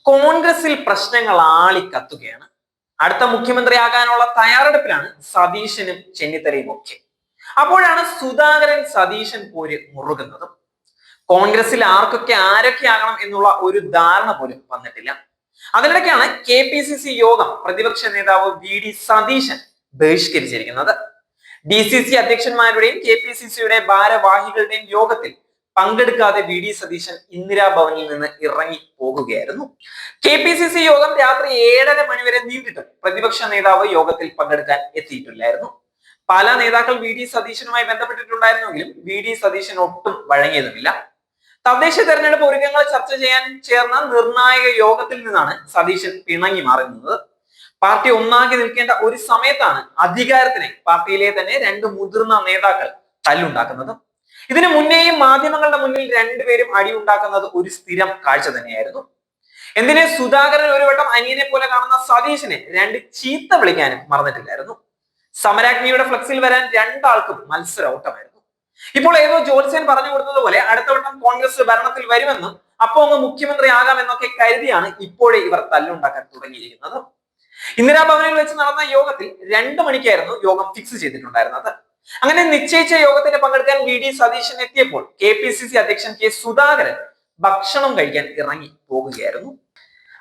കോൺഗ്രസിൽ പ്രശ്നങ്ങൾ ആളിക്കത്തുകയാണ്. അടുത്ത മുഖ്യമന്ത്രിയാകാനുള്ള തയ്യാറെടുപ്പിലാണ് സതീശനും ചെന്നിത്തലയും ഒക്കെ. അപ്പോഴാണ് സുധാകരൻ സതീശൻ പോര് മുറുകുന്നതും. കോൺഗ്രസിൽ ആരൊക്കെ ആകണം എന്നുള്ള ഒരു ധാരണ പോലും വന്നിട്ടില്ല. അതിനിടയ്ക്കാണ് KPCC യോഗം പ്രതിപക്ഷ നേതാവ് VD സതീശൻ ബഹിഷ്കരിച്ചിരിക്കുന്നത്. DCC അധ്യക്ഷന്മാരുടെയും KPCCയുടെ ഭാരവാഹികളുടെയും യോഗത്തിൽ പങ്കെടുക്കാതെ VD സതീശൻ ഇന്ദിരാഭവനിൽ നിന്ന് ഇറങ്ങി പോകുകയായിരുന്നു. KPCC യോഗം രാത്രി 7:30 മണി വരെ നീണ്ടിട്ടും പ്രതിപക്ഷ നേതാവ് യോഗത്തിൽ പങ്കെടുക്കാൻ എത്തിയിട്ടില്ലായിരുന്നു. പല നേതാക്കൾ VD സതീശനുമായി ബന്ധപ്പെട്ടിട്ടുണ്ടായിരുന്നെങ്കിലും VD സതീശൻ ഒട്ടും വഴങ്ങിയതുമില്ല. തദ്ദേശ തെരഞ്ഞെടുപ്പ് ഒരുക്കങ്ങൾ ചർച്ച ചെയ്യാൻ ചേർന്ന നിർണായക യോഗത്തിൽ നിന്നാണ് സതീശൻ പിണങ്ങി മാറുന്നത്. പാർട്ടി ഒന്നാകെ നിൽക്കേണ്ട ഒരു സമയത്താണ് അധികാരത്തിന് പാർട്ടിയിലെ തന്നെ രണ്ട് മുതിർന്ന നേതാക്കൾ തല്ലുണ്ടാക്കുന്നത്. ഇതിനു മുന്നേയും മാധ്യമങ്ങളുടെ മുന്നിൽ രണ്ടുപേരും അടിയുണ്ടാക്കുന്നത് ഒരു സ്ഥിരം കാഴ്ച തന്നെയായിരുന്നു. എന്തിനെ സുധാകരൻ ഒരു വട്ടം അനിയനെ പോലെ കാണുന്ന സതീശനെ രണ്ട് ചീത്ത വിളിക്കാനും മറന്നിട്ടില്ലായിരുന്നു. സമരാഗ്നിയുടെ ഫ്ലക്സിൽ വരാൻ രണ്ടാൾക്കും മത്സര ഓട്ടമായിരുന്നു. ഇപ്പോൾ ഏതോ ജോത്സ്യൻ പറഞ്ഞു കൊടുത്തതുപോലെ അടുത്ത വട്ടം കോൺഗ്രസ് ഭരണത്തിൽ വരുമെന്നും അപ്പോ അങ്ങ് മുഖ്യമന്ത്രി ആകാമെന്നൊക്കെ കരുതിയാണ് ഇപ്പോഴേ ഇവർ തല്ലുണ്ടാക്കാൻ തുടങ്ങിയിരിക്കുന്നത്. ഇന്ദിരാഭവനിൽ വെച്ച് നടന്ന യോഗത്തിൽ 2 മണിക്കായിരുന്നു യോഗം ഫിക്സ് ചെയ്തിട്ടുണ്ടായിരുന്നത്. അങ്ങനെ നിശ്ചയിച്ച യോഗത്തിന് പങ്കെടുക്കാൻ VD സതീശൻ എത്തിയപ്പോൾ KPCC അധ്യക്ഷൻ K സുധാകരൻ ഭക്ഷണം കഴിക്കാൻ ഇറങ്ങി പോകുകയായിരുന്നു.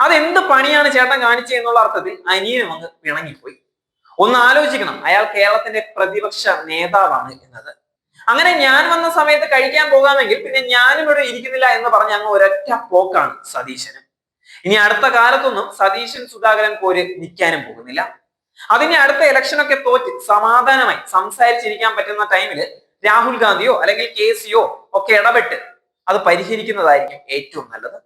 അതെന്ത് പണിയാണ് ചേട്ടൻ കാണിച്ചത് എന്നുള്ള അർത്ഥത്തിൽ അനിയനും അങ്ങ് പിണങ്ങിപ്പോയി. ഒന്ന് ആലോചിക്കണം, അയാൾ കേരളത്തിന്റെ പ്രതിപക്ഷ നേതാവാണ് എന്നത്. അങ്ങനെ ഞാൻ വന്ന സമയത്ത് കഴിക്കാൻ പോകാമെങ്കിൽ പിന്നെ ഞാനും ഇവിടെ ഇരിക്കുന്നില്ല എന്ന് പറഞ്ഞ് അങ്ങ് ഒരൊറ്റ പോക്കാണ് സതീശന്. ഇനി അടുത്ത കാലത്തൊന്നും സതീശൻ സുധാകരൻ പോര് നിൽക്കാനും പോകുന്നില്ല. അതിന് അടുത്ത ഇലക്ഷനൊക്കെ തോറ്റ് സമാധാനമായി സംസാരിച്ചിരിക്കാൻ പറ്റുന്ന ടൈമില് രാഹുൽ ഗാന്ധിയോ അല്ലെങ്കിൽ KCയോ ഒക്കെ ഇടപെട്ട് അത് പരിഹരിക്കുന്നതായിരിക്കും ഏറ്റവും നല്ലത്.